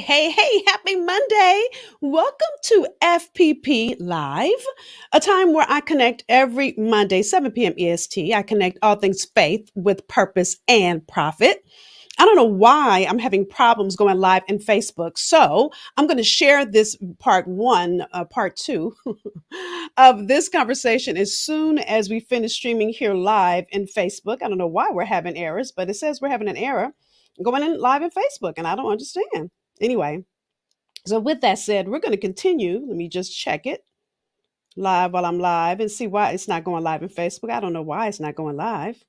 Hey, happy Monday. Welcome to FPP Live, a time where I connect every Monday, 7 p.m. EST. I connect all things faith with purpose and profit. I don't know why I'm having problems going live in Facebook. So I'm going to share this part two of this conversation as soon as we finish streaming here live in Facebook. I don't know why we're having errors, but it says we're having an error going in live in Facebook, and I don't understand. Anyway, so with that said, we're going to continue. Let me just check it live while I'm live and see why it's not going live in Facebook. I don't know why it's not going live.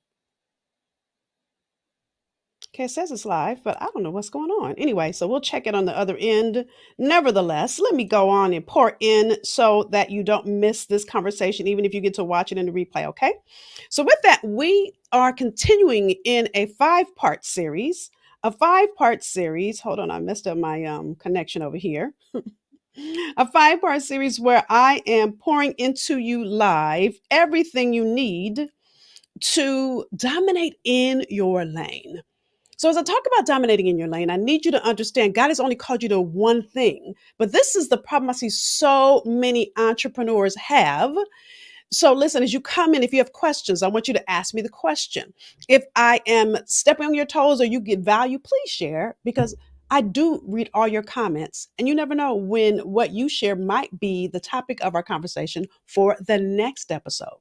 Okay, it says it's live, but I don't know what's going on. Anyway, so we'll check it on the other end. Nevertheless, let me go on and pour in so that you don't miss this conversation, even if you get to watch it in the replay, okay? So, with that, we are continuing in a five-part series. A five-part series. Hold on, I messed up my connection over here. A five-part series where I am pouring into you live everything you need to dominate in your lane. So, as I talk about dominating in your lane, I need you to understand God has only called you to one thing. But this is the problem I see so many entrepreneurs have. So, listen, as you come in, if you have questions, I want you to ask me the question. If I am stepping on your toes or you get value, please share because I do read all your comments. And you never know when what you share might be the topic of our conversation for the next episode.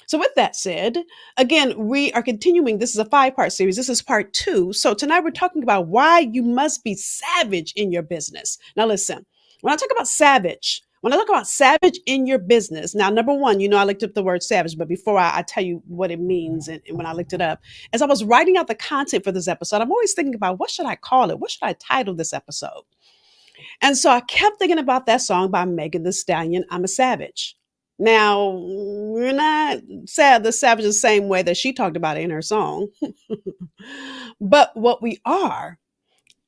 So, with that said, again, we are continuing. This is a five-part series. This is part two. So, tonight we're talking about why you must be savage in your business. Now, listen, when I talk about savage in your business, now, number one, I looked up the word savage, but before I tell you what it means and when I looked it up, as I was writing out the content for this episode, I'm always thinking about what should I call it? What should I title this episode? And so I kept thinking about that song by Megan the Stallion, I'm a Savage. Now, we're not sad the savage the same way that she talked about it in her song. But what we are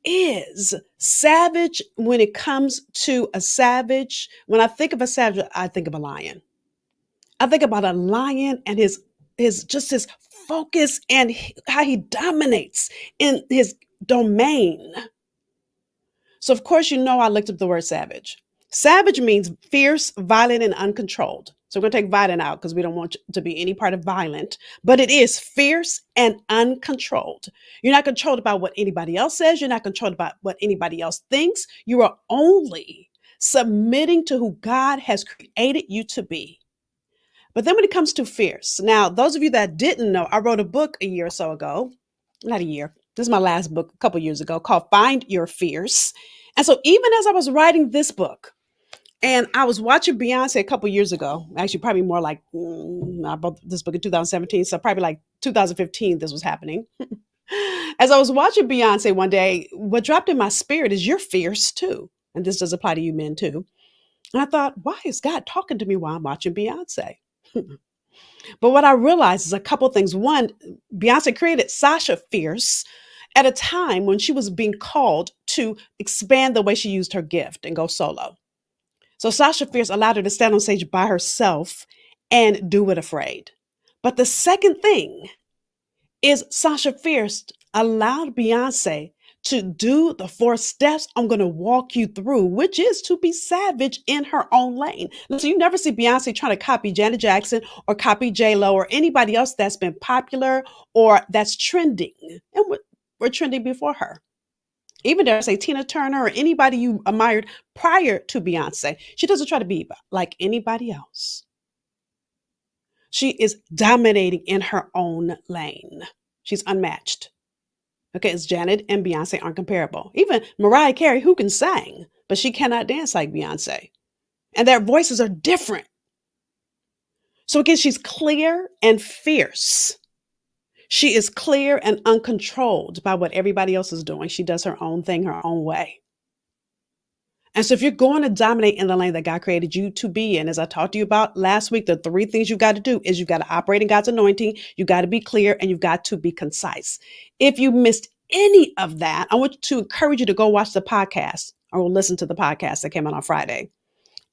is savage when it comes to a savage. When I think of a savage, I think of a lion. I think about a lion and his focus and how he dominates in his domain. So, of course, I looked up the word savage. Savage means fierce, violent, and uncontrolled. So, we're going to take violent out because we don't want to be any part of violent, but it is fierce and uncontrolled. You're not controlled about what anybody else says. You're not controlled about what anybody else thinks. You are only submitting to who God has created you to be. But then when it comes to fierce, now, those of you that didn't know, I wrote a book a year or so ago, not a year. This is my last book a couple years ago called Find Your Fierce. And so even as I was writing this book, and I was watching Beyonce a couple years ago, actually probably more like, I bought this book in 2017, so probably like 2015 this was happening. As I was watching Beyonce one day, what dropped in my spirit is you're fierce too. And this does apply to you men too. And I thought, why is God talking to me while I'm watching Beyonce? But what I realized is a couple things. One, Beyonce created Sasha Fierce at a time when she was being called to expand the way she used her gift and go solo. So Sasha Fierce allowed her to stand on stage by herself and do it afraid. But the second thing is Sasha Fierce allowed Beyonce to do the 4 steps I'm going to walk you through, which is to be savage in her own lane. Listen, you never see Beyonce trying to copy Janet Jackson or copy J-Lo or anybody else that's been popular or that's trending. And we're trending before her. Even dare I say Tina Turner or anybody you admired prior to Beyonce. She doesn't try to be like anybody else. She is dominating in her own lane. She's unmatched. Okay, it's Janet and Beyonce aren't comparable. Even Mariah Carey, who can sing, but she cannot dance like Beyonce. And their voices are different. So again, she's clear and fierce. She is clear and uncontrolled by what everybody else is doing. She does her own thing, her own way. And so if you're going to dominate in the lane that God created you to be in, as I talked to you about last week, the 3 things you've got to do is you've got to operate in God's anointing, you've got to be clear, and you've got to be concise. If you missed any of that, I want to encourage you to go watch the podcast or listen to the podcast that came out on Friday.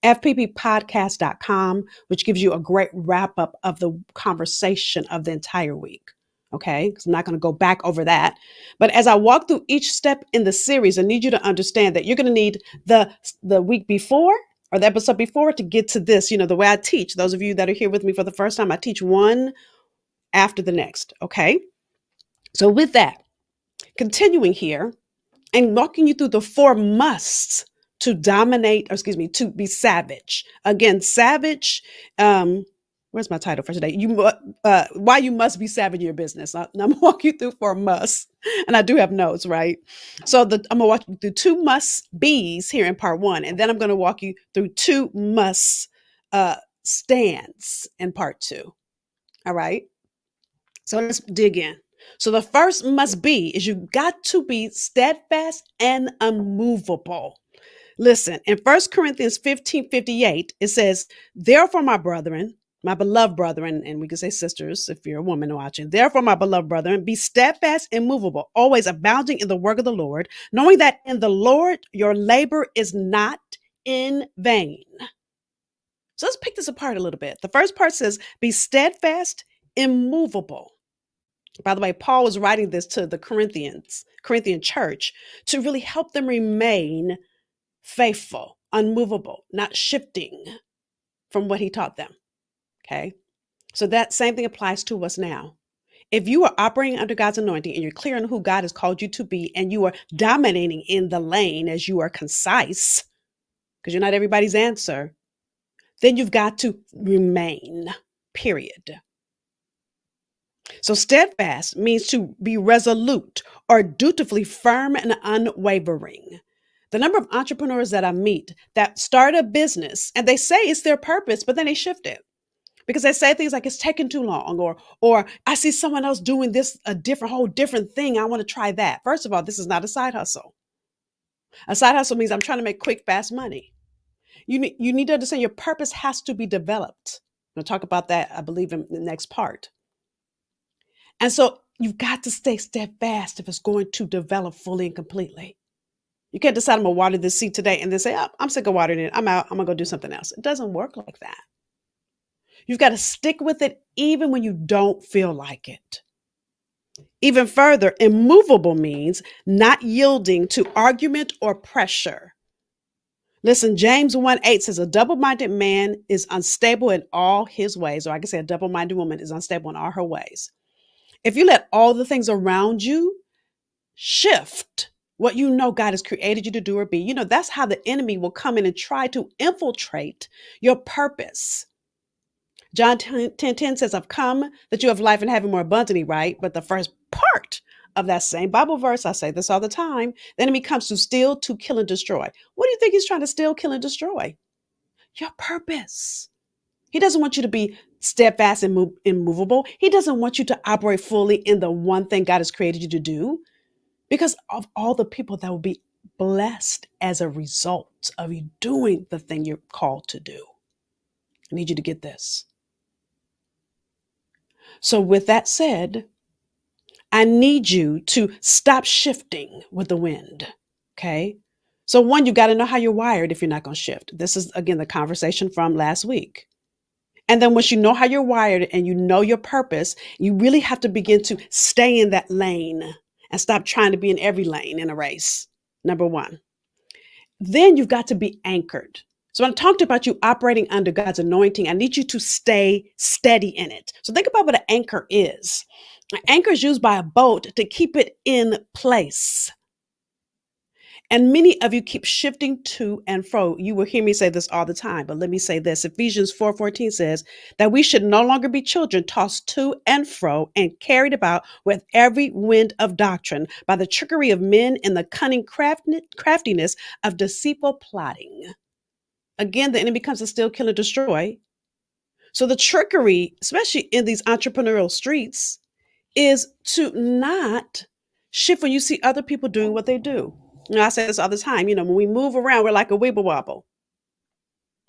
FPPpodcast.com, which gives you a great wrap up of the conversation of the entire week. Okay, because I'm not going to go back over that. But as I walk through each step in the series, I need you to understand that you're going to need the week before or the episode before to get to this. The way I teach, those of you that are here with me for the first time, I teach one after the next. Okay, so with that, continuing here, and walking you through the four musts to dominate, or excuse me, to be savage. Again, savage. Where's my title for today? Why you must be savage in your business. I'm gonna walk you through four musts, and I do have notes, right? So I'm gonna walk you through two must be's here in part one, and then I'm gonna walk you through two must stands in part two. All right. So let's dig in. So the first must be is you got to be steadfast and unmovable. Listen, in 1 Corinthians 15:58, it says, therefore, my brethren, my beloved brethren, and we can say sisters if you're a woman watching, therefore, my beloved brethren, be steadfast and immovable, always abounding in the work of the Lord, knowing that in the Lord your labor is not in vain. So let's pick this apart a little bit. The first part says, be steadfast, immovable. By the way, Paul was writing this to the Corinthian church to really help them remain faithful, unmovable, not shifting from what he taught them. Okay. So that same thing applies to us now. If you are operating under God's anointing and you're clear on who God has called you to be, and you are dominating in the lane as you are concise, because you're not everybody's answer, then you've got to remain, period. So steadfast means to be resolute or dutifully firm and unwavering. The number of entrepreneurs that I meet that start a business and they say it's their purpose, but then they shift it because they say things like it's taking too long, or I see someone else doing this, whole different thing. I want to try that. First of all, this is not a side hustle. A side hustle means I'm trying to make quick, fast money. You need to understand your purpose has to be developed. We'll talk about that, I believe, in the next part. And so you've got to stay steadfast if it's going to develop fully and completely. You can't decide I'm going to water this seed today and then say, oh, I'm sick of watering it. I'm out. I'm going to go do something else. It doesn't work like that. You've got to stick with it even when you don't feel like it. Even further, immovable means not yielding to argument or pressure. Listen, James 1:8 says a double-minded man is unstable in all his ways, or I can say a double-minded woman is unstable in all her ways. If you let all the things around you shift what you know God has created you to do or be, that's how the enemy will come in and try to infiltrate your purpose. John 10:10 says, I've come that you have life and have it more abundantly, right? But the first part of that same Bible verse, I say this all the time, the enemy comes to steal, to kill, and destroy. What do you think he's trying to steal, kill, and destroy? Your purpose. He doesn't want you to be steadfast and immovable. He doesn't want you to operate fully in the one thing God has created you to do, because of all the people that will be blessed as a result of you doing the thing you're called to do. I need you to get this. So with that said, I need you to stop shifting with the wind. Okay. So one, you got to know how you're wired if you're not going to shift. This is, again, the conversation from last week. And then once you know how you're wired and you know your purpose, you really have to begin to stay in that lane and stop trying to be in every lane in a race. Number one. Then you've got to be anchored. So when I talked about you operating under God's anointing, I need you to stay steady in it. So think about what an anchor is. An anchor is used by a boat to keep it in place. And many of you keep shifting to and fro. You will hear me say this all the time, but let me say this. Ephesians 4:14 says that we should no longer be children tossed to and fro and carried about with every wind of doctrine by the trickery of men and the cunning craftiness of deceitful plotting. Again, the enemy comes to steal, kill, and destroy. So the trickery, especially in these entrepreneurial streets, is to not shift when you see other people doing what they do. I say this all the time. When we move around, we're like a weeble wobble.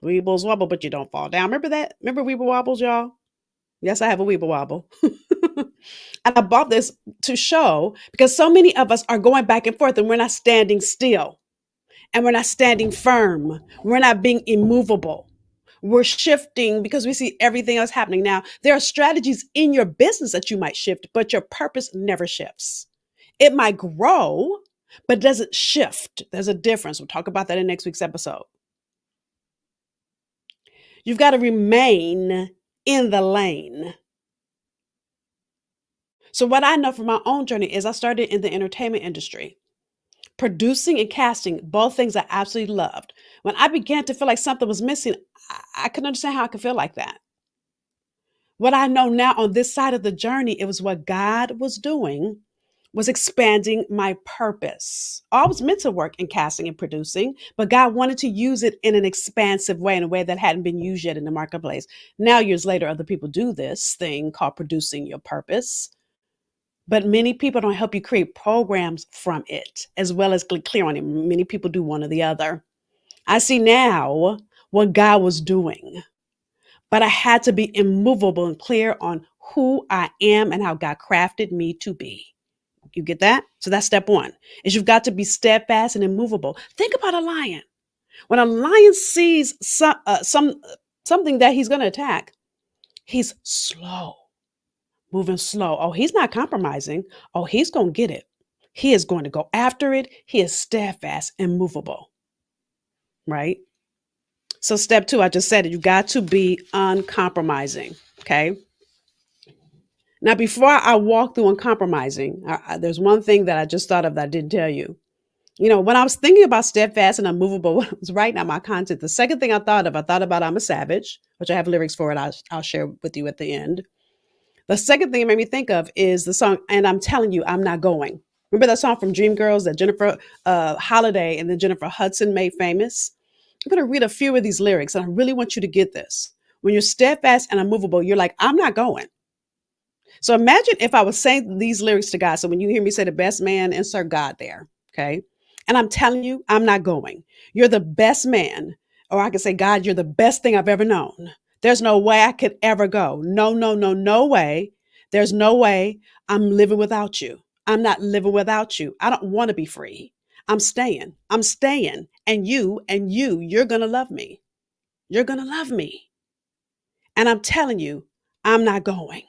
Weebles wobble, but you don't fall down. Remember that? Remember weeble wobbles, y'all? Yes, I have a weeble wobble. And I bought this to show because so many of us are going back and forth and we're not standing still and we're not standing firm. We're not being immovable. We're shifting because we see everything else happening. Now, there are strategies in your business that you might shift, but your purpose never shifts. It might grow, but doesn't shift. There's a difference. We'll talk about that in next week's episode. You've got to remain in the lane. So, what I know from my own journey is I started in the entertainment industry, producing and casting, both things I absolutely loved. When I began to feel like something was missing, I couldn't understand how I could feel like that. What I know now on this side of the journey, it was what God was doing was expanding my purpose. I was meant to work in casting and producing, but God wanted to use it in an expansive way, in a way that hadn't been used yet in the marketplace. Now, years later, other people do this thing called producing your purpose, but many people don't help you create programs from it as well as clear on it. Many people do one or the other. I see now what God was doing, but I had to be immovable and clear on who I am and how God crafted me to be. You get that? So that's step one, is you've got to be steadfast and immovable. Think about a lion. When a lion sees something that he's going to attack, he's slow, moving slow. Oh, he's not compromising. Oh, he's going to get it. He is going to go after it. He is steadfast and movable, right? So step two, I just said it. You got to be uncompromising. Okay. Now, before I walk through uncompromising, there's one thing that I just thought of that I didn't tell you. You know, when I was thinking about steadfast and unmovable, when I was writing out my content, the second thing I thought about I'm a Savage, which I have lyrics for it. I'll share with you at the end. The second thing it made me think of is the song, And I'm Telling You, I'm Not Going. Remember that song from Dreamgirls that Jennifer Holiday and then Jennifer Hudson made famous? I'm going to read a few of these lyrics, and I really want you to get this. When you're steadfast and unmovable, you're like, I'm not going. So imagine if I was saying these lyrics to God. So when you hear me say the best man, insert God there. Okay. And I'm telling you, I'm not going. You're the best man. Or I could say, God, you're the best thing I've ever known. There's no way I could ever go. No, no, no, no way. There's no way I'm living without you. I'm not living without you. I don't want to be free. I'm staying. I'm staying. You're going to love me. You're going to love me. And I'm telling you, I'm not going.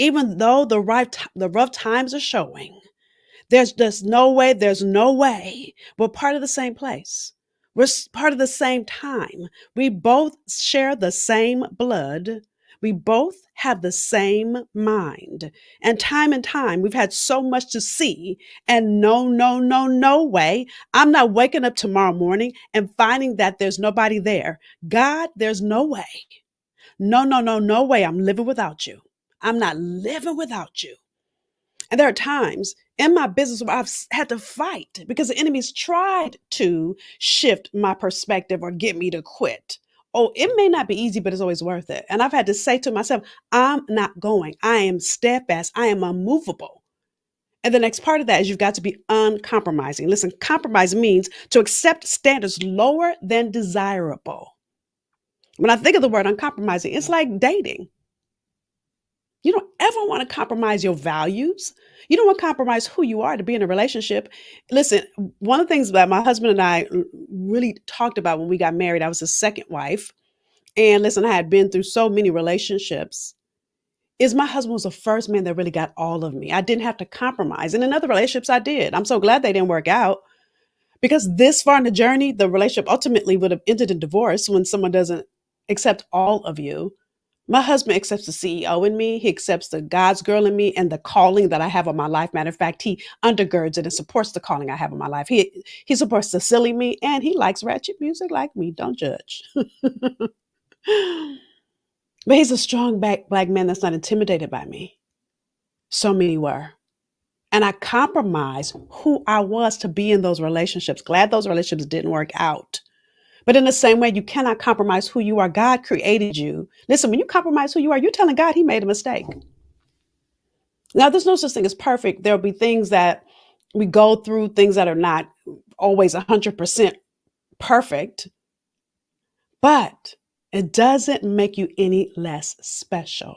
Even though the rough times are showing, there's just no way, there's no way. We're part of the same place. Part of the same time. We both share the same blood. We both have the same mind. And time, we've had so much to see. And no, no, no, no way. I'm not waking up tomorrow morning and finding that there's nobody there. God, there's no way. No, no, no, no way. I'm living without you. I'm not living without you. And there are times in my business where I've had to fight because the enemy's tried to shift my perspective or get me to quit. Oh, it may not be easy, but it's always worth it. And I've had to say to myself, I'm not going. I am steadfast. I am unmovable. And the next part of that is you've got to be uncompromising. Listen, compromise means to accept standards lower than desirable. When I think of the word uncompromising, it's like dating. You don't ever want to compromise your values. You don't want to compromise who you are to be in a relationship. Listen, one of the things that my husband and I really talked about when we got married, I was his second wife. And listen, I had been through so many relationships. Is my husband was the first man that really got all of me. I didn't have to compromise. And in other relationships, I did. I'm so glad they didn't work out because this far in the journey, the relationship ultimately would have ended in divorce when someone doesn't accept all of you. My husband accepts the CEO in me. He accepts the God's girl in me and the calling that I have on my life. Matter of fact, he undergirds it and supports the calling I have on my life. He supports the silly me and he likes ratchet music like me. Don't judge. But he's a strong black man that's not intimidated by me. So many were. And I compromised who I was to be in those relationships. Glad those relationships didn't work out. But in the same way, you cannot compromise who you are. God created you. Listen, when you compromise who you are, you're telling God he made a mistake. Now, there's no such thing as perfect. There'll be things that we go through, things that are not always 100% perfect, but it doesn't make you any less special.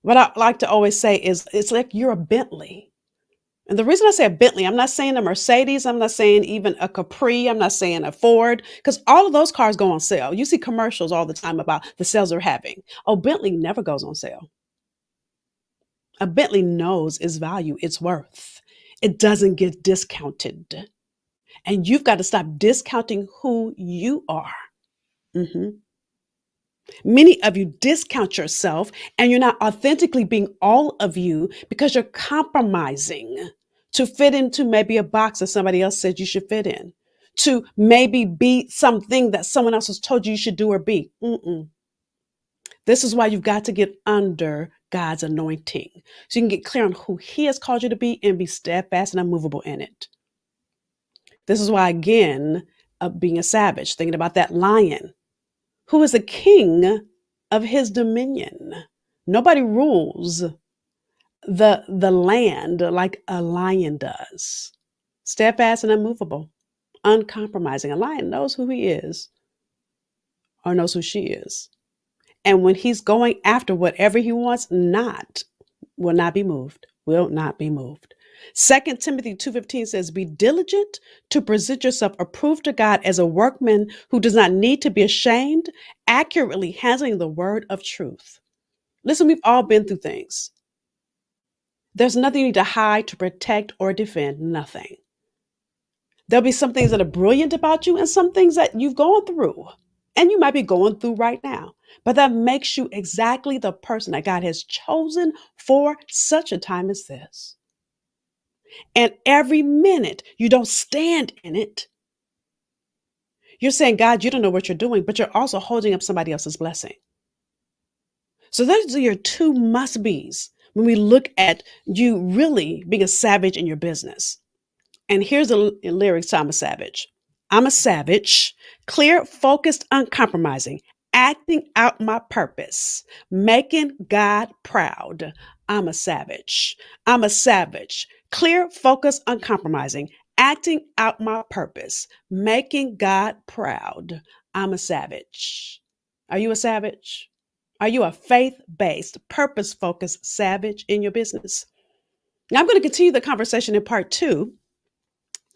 What I like to always say is it's like you're a Bentley. And the reason I say a Bentley, I'm not saying a Mercedes, I'm not saying even a Capri, I'm not saying a Ford, because all of those cars go on sale. You see commercials all the time about the sales they're having. Oh, Bentley never goes on sale. A Bentley knows its value, its worth. It doesn't get discounted. And you've got to stop discounting who you are. Mhm. Many of you discount yourself and you're not authentically being all of you because you're compromising to fit into maybe a box that somebody else said you should fit in, to maybe be something that someone else has told you you should do or be. Mm-mm. This is why you've got to get under God's anointing so you can get clear on who He has called you to be and be steadfast and unmovable in it. This is why, again, being a savage, thinking about that lion who is the king of his dominion. Nobody rules the land like a lion does. Steadfast and unmovable, uncompromising. A lion knows who he is or knows who she is. And when he's going after whatever he wants, will not be moved, will not be moved. 2 Timothy 2:15 says, be diligent to present yourself approved to God as a workman who does not need to be ashamed, accurately handling the word of truth. Listen, we've all been through things. There's nothing you need to hide, to protect, or defend. Nothing. There'll be some things that are brilliant about you and some things that you've gone through and you might be going through right now. But that makes you exactly the person that God has chosen for such a time as this. And every minute you don't stand in it, you're saying, God, you don't know what you're doing, but you're also holding up somebody else's blessing. So those are your two must be's when we look at you really being a savage in your business. And here's the lyrics to I'm a Savage. I'm a savage, clear, focused, uncompromising, acting out my purpose, making God proud. I'm a savage. I'm a savage, clear, focused, uncompromising, acting out my purpose, making God proud. I'm a savage. Are you a savage? Are you a faith based, purpose focused savage in your business? Now, I'm going to continue the conversation in part 2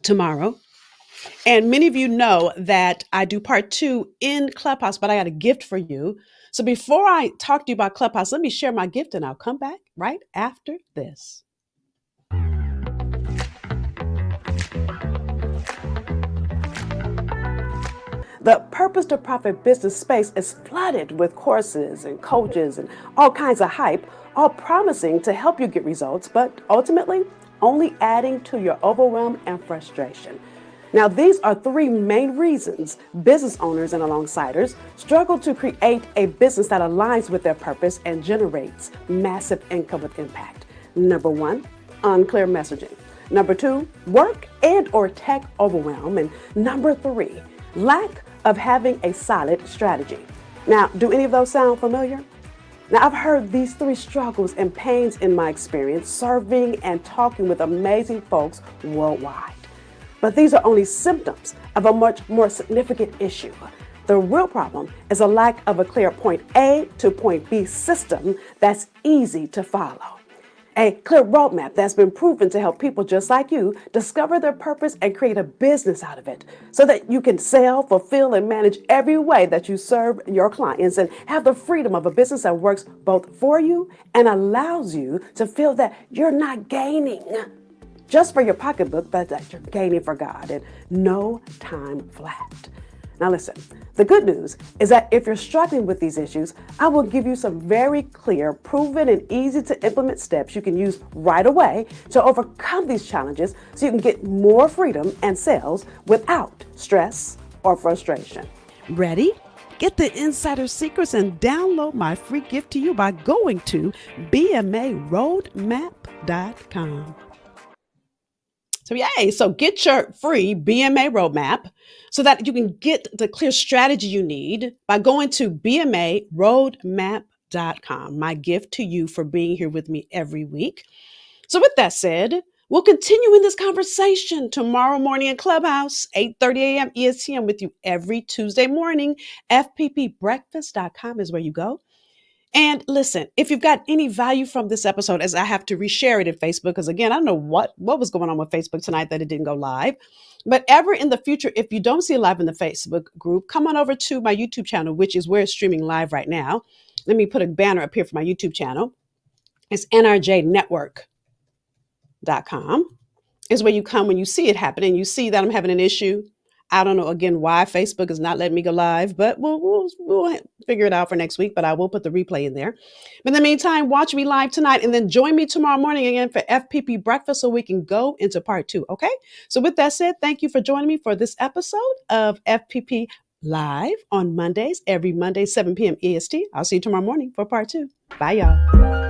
tomorrow. And many of you know that I do part 2 in Clubhouse, but I got a gift for you. So before I talk to you about Clubhouse, let me share my gift and I'll come back right after this. The Purpose to Profit business space is flooded with courses and coaches and all kinds of hype, all promising to help you get results, but ultimately only adding to your overwhelm and frustration. Now, these are 3 main reasons business owners and alongsiders struggle to create a business that aligns with their purpose and generates massive income with impact. Number 1, unclear messaging. Number 2, work and or tech overwhelm. And number 3, lack of having a solid strategy. Now, do any of those sound familiar? Now, I've heard these 3 struggles and pains in my experience serving and talking with amazing folks worldwide. But these are only symptoms of a much more significant issue. The real problem is a lack of a clear point A to point B system that's easy to follow. A clear roadmap that's been proven to help people just like you discover their purpose and create a business out of it so that you can sell, fulfill, and manage every way that you serve your clients and have the freedom of a business that works both for you and allows you to feel that you're not gaining just for your pocketbook, but that you're gaining for God and no time flat. Now listen, the good news is that if you're struggling with these issues, I will give you some very clear, proven, and easy to implement steps you can use right away to overcome these challenges so you can get more freedom and sales without stress or frustration. Ready? Get the insider secrets and download my free gift to you by going to bmaroadmap.com. So yay, so get your free BMA roadmap so that you can get the clear strategy you need by going to bmaroadmap.com. My gift to you for being here with me every week. So with that said, we'll continue in this conversation tomorrow morning in Clubhouse, 8:30 a.m. EST. I'm with you every Tuesday morning. FPPbreakfast.com is where you go. And listen, if you've got any value from this episode, as I have to reshare it in Facebook, because again, I don't know what was going on with Facebook tonight that it didn't go live. But ever in the future, if you don't see it live in the Facebook group, come on over to my YouTube channel, which is where it's streaming live right now. Let me put a banner up here for my YouTube channel. It's nrjnetwork.com is where you come when you see it happening. You see that I'm having an issue. I don't know, again, why Facebook is not letting me go live, but we'll figure it out for next week, but I will put the replay in there. But in the meantime, watch me live tonight and then join me tomorrow morning again for FPP breakfast so we can go into part 2, okay? So with that said, thank you for joining me for this episode of FPP Live on Mondays, every Monday, 7 p.m. EST. I'll see you tomorrow morning for part 2. Bye, y'all.